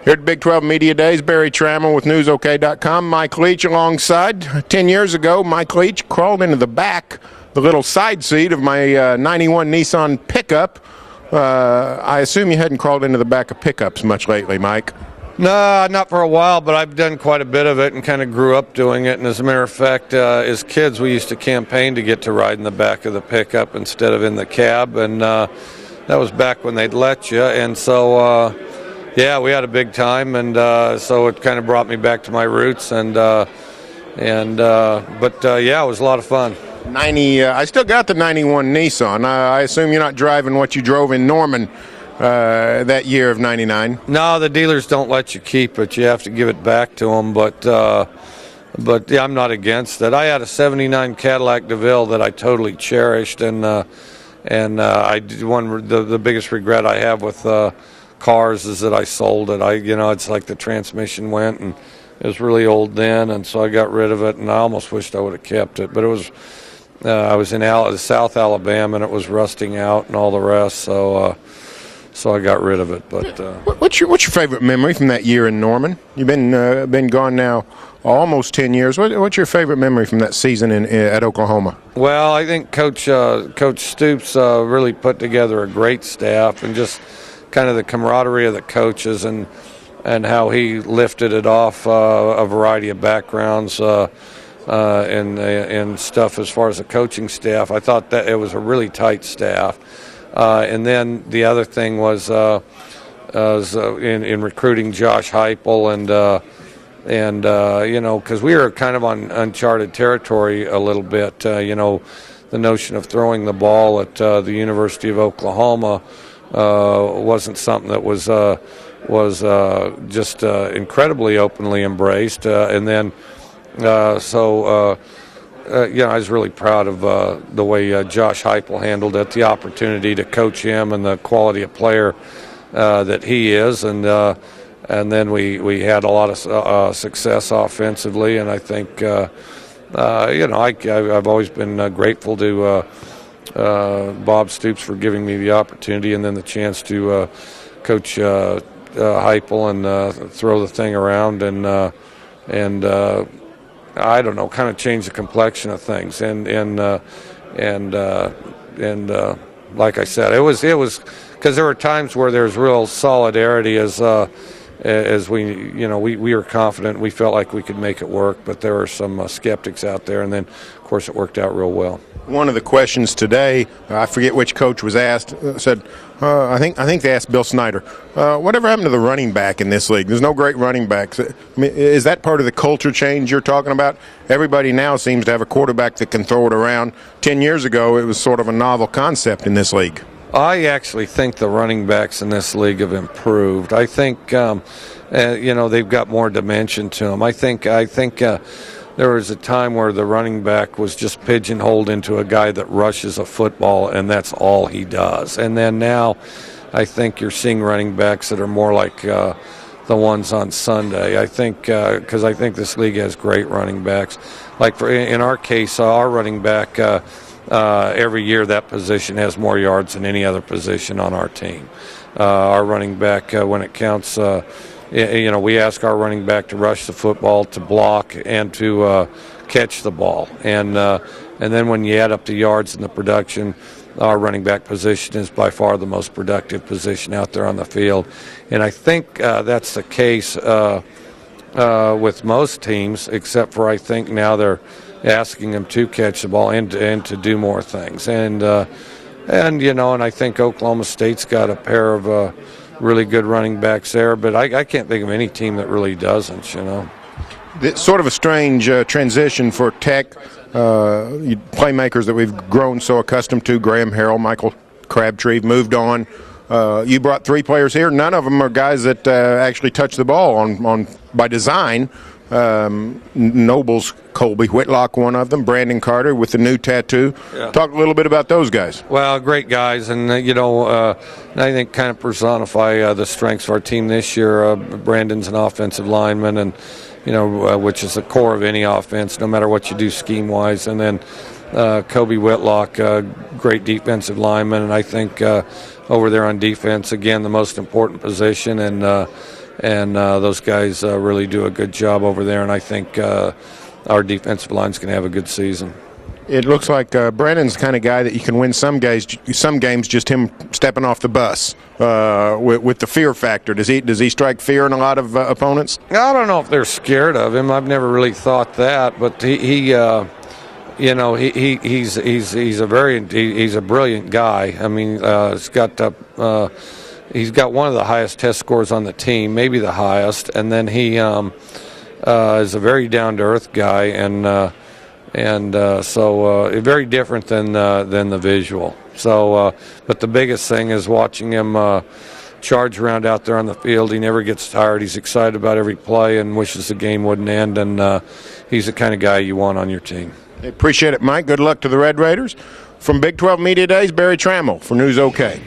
Here at Big 12 Media Days, Barry Tramel with NewsOK.com. Mike Leach alongside. 10 years ago, Mike Leach crawled into the back, the little side seat of my 91 Nissan pickup. I assume you hadn't crawled into the back of pickups much lately, Mike. No, not for a while, but I've done quite a bit of it and kind of grew up doing it. And as a matter of fact, as kids, we used to campaign to get to ride in the back of the pickup instead of in the cab. And that was back when they'd let you. And so, yeah, we had a big time. And so it kind of brought me back to my roots. But yeah, it was a lot of fun. I still got the 91 Nissan. I assume you're not driving what you drove in Norman that year of 99. No, the dealers don't let you keep it. You have to give it back to them. But yeah, I'm not against it. I had a '79 Cadillac DeVille that I totally cherished, and the biggest regret I have with cars is that I sold it. It's like the transmission went, and it was really old then, and so I got rid of it. And I almost wished I would have kept it, but it was. I was in South Alabama, and it was rusting out and all the rest. So I got rid of it. But what's your favorite memory from that year in Norman? You've been gone now almost 10 years. What's your favorite memory from that season at Oklahoma? Well, I think Coach Stoops really put together a great staff, and just kind of the camaraderie of the coaches and how he lifted it off a variety of backgrounds and stuff as far as the coaching staff. I thought that it was a really tight staff. And then the other thing was in recruiting Josh Heupel and because we were kind of on uncharted territory a little bit. The notion of throwing the ball at the University of Oklahoma wasn't something that was just incredibly openly embraced. And then I was really proud of the way Josh Heupel handled it, the opportunity to coach him and the quality of player that he is. And then we had a lot of success offensively. And I think, I've always been grateful to Bob Stoops for giving me the opportunity and then the chance to coach Heupel and throw the thing around and I don't know, kind of change the complexion of things, and like I said, it was because there were times where there's real solidarity as we were confident, we felt like we could make it work, but there were some skeptics out there, and then of course it worked out real well. One of the questions today, I forget which coach was asked, said, I think they asked Bill Snyder, whatever happened to the running back in this league? There's no great running backs. I mean, is that part of the culture change you're talking about? Everybody now seems to have a quarterback that can throw it around. 10 years ago, it was sort of a novel concept in this league. I actually think the running backs in this league have improved. I think, they've got more dimension to them. I think there was a time where the running back was just pigeonholed into a guy that rushes a football, and that's all he does. And then now I think you're seeing running backs that are more like the ones on Sunday. I think because I think this league has great running backs. Like in our case, our running back, every year that position has more yards than any other position on our team. Our running back, when it counts, we ask our running back to rush the football, to block, and to catch the ball. And then when you add up the yards and the production, our running back position is by far the most productive position out there on the field. And I think that's the case with most teams, except for I think now they're asking them to catch the ball and to do more things. And I think Oklahoma State's got a pair of really good running backs there, but I can't think of any team that really doesn't, It's sort of a strange transition for Tech playmakers that we've grown so accustomed to. Graham Harrell, Michael Crabtree moved on. You brought three players here. None of them are guys that actually touch the ball on by design. Nobles, Colby Whitlock, one of them, Brandon Carter with the new tattoo. Yeah. Talk a little bit about those guys. Well, great guys, and I think kind of personify the strengths of our team this year. Brandon's an offensive lineman, and which is the core of any offense, no matter what you do scheme-wise. And then Colby Whitlock, great defensive lineman, and I think over there on defense, again, the most important position, and those guys really do a good job over there. And I think our defensive line's going to have a good season. It looks like Brennan's the kind of guy that you can win some games just him stepping off the bus with the fear factor. Does he strike fear in a lot of opponents? I don't know if they're scared of him. I've never really thought that, but he's a brilliant guy. I mean, he's got one of the highest test scores on the team, maybe the highest, and then he is a very down-to-earth guy, and so very different than the visual. So, but the biggest thing is watching him charge around out there on the field. He never gets tired. He's excited about every play and wishes the game wouldn't end. And he's the kind of guy you want on your team. Appreciate it, Mike. Good luck to the Red Raiders. From Big 12 Media Days, Barry Tramel for News OK.